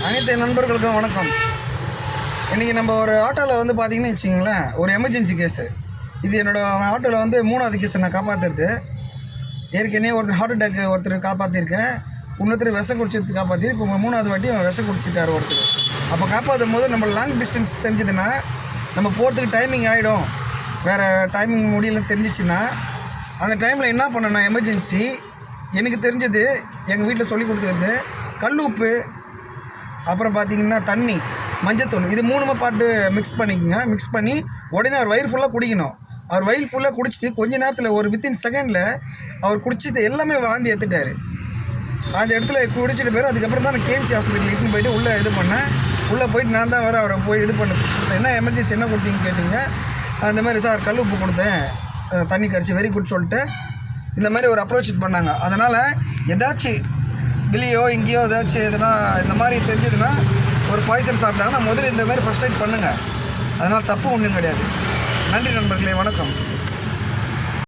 அனைத்து நண்பர்களுக்கும் வணக்கம். இன்றைக்கி நம்ம ஒரு ஆட்டோவில் வந்து பார்த்திங்கன்னு வச்சிங்களேன், ஒரு எமர்ஜென்சி கேஸு. இது என்னோடய ஆட்டோவில் வந்து 3வது கேஸை நான் காப்பாற்றுறது. ஏற்கனவே ஒருத்தர் ஹார்ட் அட்டாக்கு ஒருத்தர் காப்பாற்றிருக்கேன், இன்னொருத்தர் விஷம் குடிச்சது காப்பாற்றி, இப்போ 3வது வாட்டி விஷம் குடிச்சிட்டார் ஒருத்தர். அப்போ காப்பாற்றும் போது நம்ம லாங் டிஸ்டன்ஸ் தெரிஞ்சதுன்னா நம்ம போகிறதுக்கு டைமிங் ஆகிடும், வேறு டைமிங் முடியலன்னு தெரிஞ்சிச்சுன்னா அந்த டைமில் என்ன பண்ணணும்? எமர்ஜென்சி எனக்கு தெரிஞ்சது எங்கள் வீட்டில் சொல்லி கொடுத்தது கல் உப்பு, அப்புறம் பார்த்திங்கன்னா தண்ணி, மஞ்சத்தூள், இது 3 பாட்டு மிக்ஸ் பண்ணிக்கோங்க. மிக்ஸ் பண்ணி உடனே அவர் வயிறு ஃபுல்லாக குடிக்கணும். அவர் வயிறு ஃபுல்லாக குடிச்சிட்டு கொஞ்ச நேரத்தில் ஒரு வித்தின் செகண்டில் அவர் குடிச்சது எல்லாமே வாந்தி எடுத்துட்டார். அந்த இடத்துல குடிச்சிட்டு போயிரு. அதுக்கப்புறம் தான் நான் கேஎம்சி ஹாஸ்பிட்டல் இட்டுன்னு போய்ட்டு உள்ளே இது பண்ணேன். உள்ளே போயிட்டு நான் தான் அவரை போய் இது பண்ண கொடுத்தேன். என்ன எமர்ஜென்சி என்ன கொடுத்தீங்கன்னு கேட்டிங்க. அந்த மாதிரி சார் கல் உப்பு கொடுத்தேன், தண்ணி கரைச்சி வெரி குட் சொல்லிட்டு இந்த மாதிரி ஒரு அப்ரோச் பண்ணாங்க. அதனால் ஏதாச்சும் வெளியோ எங்கேயோ ஏதாச்சும் எதுனா இந்த மாதிரி தெரிஞ்சதுன்னா ஒரு பாய்சன் சாப்பிட்டாங்கன்னா முதல்ல இந்த மாதிரி ஃபஸ்ட் எய்ட் பண்ணுங்கள். அதனால் தப்பு ஒன்றும் கிடையாது. நன்றி நண்பர்களே, வணக்கம்.